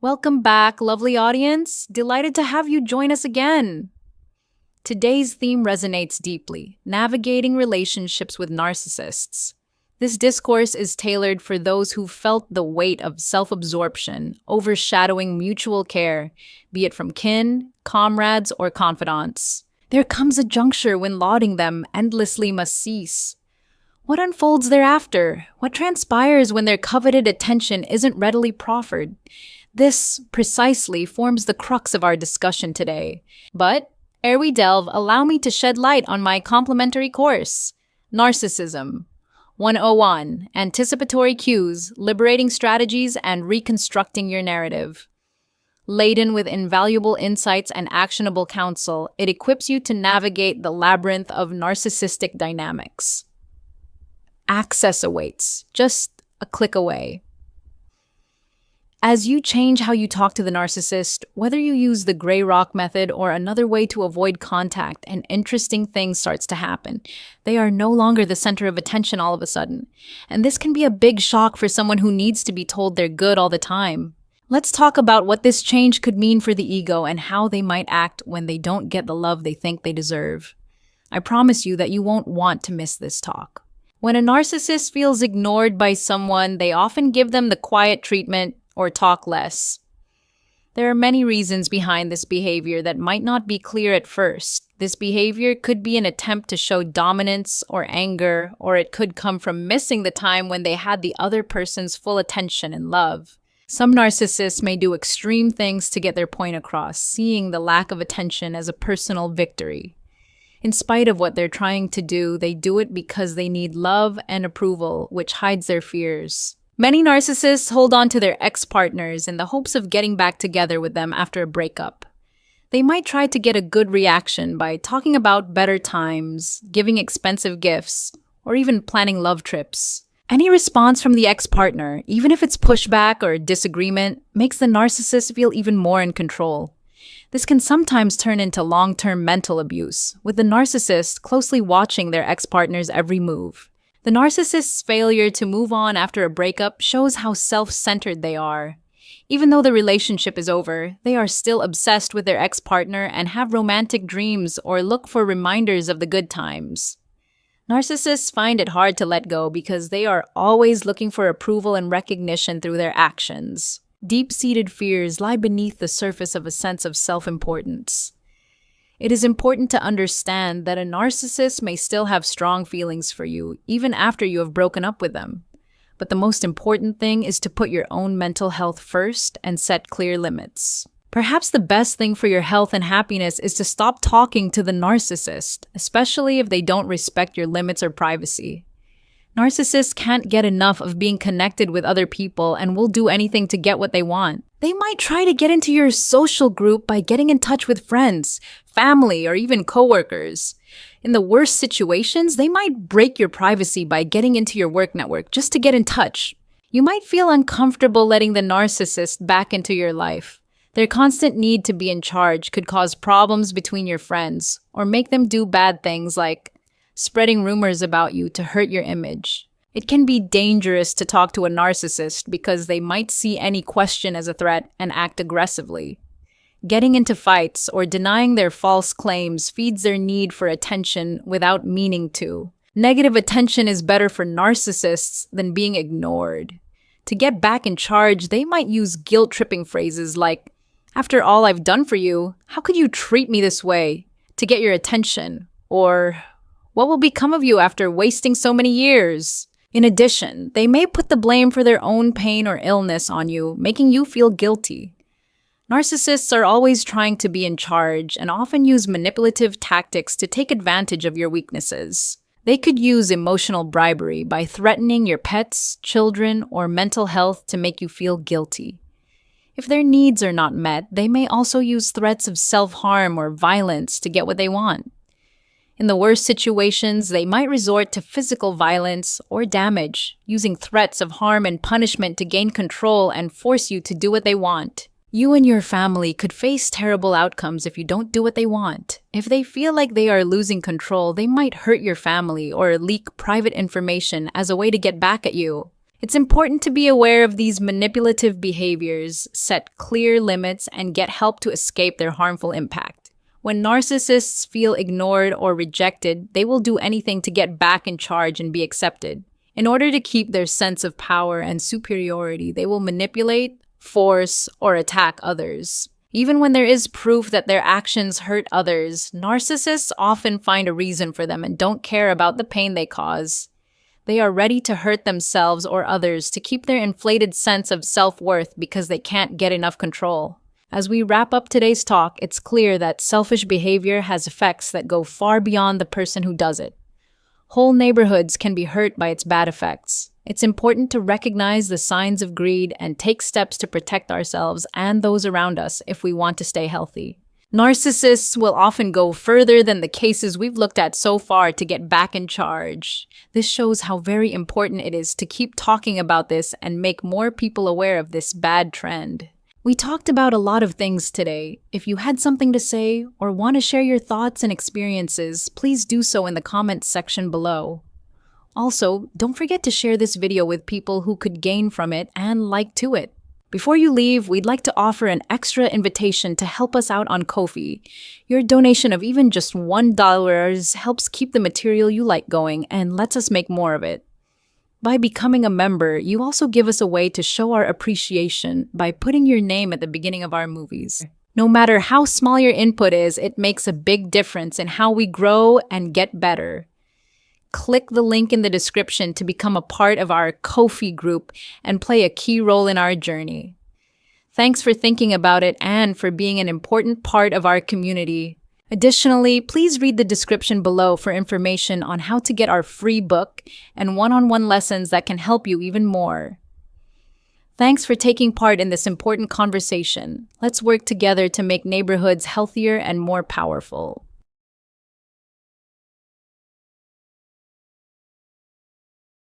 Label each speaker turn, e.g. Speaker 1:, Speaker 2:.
Speaker 1: Welcome back, lovely audience. Delighted to have you join us again. Today's theme resonates deeply: navigating relationships with narcissists. This discourse is tailored for those who felt the weight of self absorption overshadowing mutual care, be it from kin, comrades, or confidants. There comes a juncture when lauding them endlessly must cease. What unfolds thereafter? What transpires when their coveted attention isn't readily proffered? This, precisely, forms the crux of our discussion today. But, ere we delve, allow me to shed light on my complimentary course, Narcissism 101, Anticipatory Cues, Liberating Strategies, and Reconstructing Your Narrative. Laden with invaluable insights and actionable counsel, it equips you to navigate the labyrinth of narcissistic dynamics. Access awaits, just a click away. As you change how you talk to the narcissist, whether you use the gray rock method or another way to avoid contact, an interesting thing starts to happen. They are no longer the center of attention all of a sudden. And this can be a big shock for someone who needs to be told they're good all the time. Let's talk about what this change could mean for the ego and how they might act when they don't get the love they think they deserve. I promise you that you won't want to miss this talk. When a narcissist feels ignored by someone, they often give them the quiet treatment or talk less. There are many reasons behind this behavior that might not be clear at first. This behavior could be an attempt to show dominance or anger, or it could come from missing the time when they had the other person's full attention and love. Some narcissists may do extreme things to get their point across, seeing the lack of attention as a personal victory. In spite of what they're trying to do, they do it because they need love and approval, which hides their fears. Many narcissists hold on to their ex-partners in the hopes of getting back together with them after a breakup. They might try to get a good reaction by talking about better times, giving expensive gifts, or even planning love trips. Any response from the ex-partner, even if it's pushback or disagreement, makes the narcissist feel even more in control. This can sometimes turn into long-term mental abuse, with the narcissist closely watching their ex-partner's every move. The narcissist's failure to move on after a breakup shows how self-centered they are. Even though the relationship is over, they are still obsessed with their ex-partner and have romantic dreams or look for reminders of the good times. Narcissists find it hard to let go because they are always looking for approval and recognition through their actions. Deep-seated fears lie beneath the surface of a sense of self-importance. It is important to understand that a narcissist may still have strong feelings for you, even after you have broken up with them. But the most important thing is to put your own mental health first and set clear limits. Perhaps the best thing for your health and happiness is to stop talking to the narcissist, especially if they don't respect your limits or privacy. Narcissists can't get enough of being connected with other people and will do anything to get what they want. They might try to get into your social group by getting in touch with friends, family, or even coworkers. In the worst situations, they might break your privacy by getting into your work network just to get in touch. You might feel uncomfortable letting the narcissist back into your life. Their constant need to be in charge could cause problems between your friends or make them do bad things like spreading rumors about you to hurt your image. It can be dangerous to talk to a narcissist because they might see any question as a threat and act aggressively. Getting into fights or denying their false claims feeds their need for attention without meaning to. Negative attention is better for narcissists than being ignored. To get back in charge, they might use guilt-tripping phrases like, "After all I've done for you, how could you treat me this way?" to get your attention. Or, "What will become of you after wasting so many years?" In addition, they may put the blame for their own pain or illness on you, making you feel guilty. Narcissists are always trying to be in charge and often use manipulative tactics to take advantage of your weaknesses. They could use emotional bribery by threatening your pets, children, or mental health to make you feel guilty. If their needs are not met, they may also use threats of self-harm or violence to get what they want. In the worst situations, they might resort to physical violence or damage, using threats of harm and punishment to gain control and force you to do what they want. You and your family could face terrible outcomes if you don't do what they want. If they feel like they are losing control, they might hurt your family or leak private information as a way to get back at you. It's important to be aware of these manipulative behaviors, set clear limits, and get help to escape their harmful impact. When narcissists feel ignored or rejected, they will do anything to get back in charge and be accepted. In order to keep their sense of power and superiority, they will manipulate, force, or attack others. Even when there is proof that their actions hurt others, narcissists often find a reason for them and don't care about the pain they cause. They are ready to hurt themselves or others to keep their inflated sense of self-worth because they can't get enough control. As we wrap up today's talk, it's clear that selfish behavior has effects that go far beyond the person who does it. Whole neighborhoods can be hurt by its bad effects. It's important to recognize the signs of greed and take steps to protect ourselves and those around us if we want to stay healthy. Narcissists will often go further than the cases we've looked at so far to get back in charge. This shows how very important it is to keep talking about this and make more people aware of this bad trend. We talked about a lot of things today. If you had something to say or want to share your thoughts and experiences, please do so in the comments section below. Also, don't forget to share this video with people who could gain from it and like to it. Before you leave, we'd like to offer an extra invitation to help us out on Ko-fi. Your donation of even just $1 helps keep the material you like going and lets us make more of it. By becoming a member, you also give us a way to show our appreciation by putting your name at the beginning of our movies. No matter how small your input is, it makes a big difference in how we grow and get better. Click the link in the description to become a part of our Ko-fi group and play a key role in our journey. Thanks for thinking about it and for being an important part of our community. Additionally, please read the description below for information on how to get our free book and one-on-one lessons that can help you even more. Thanks for taking part in this important conversation. Let's work together to make neighborhoods healthier and more powerful.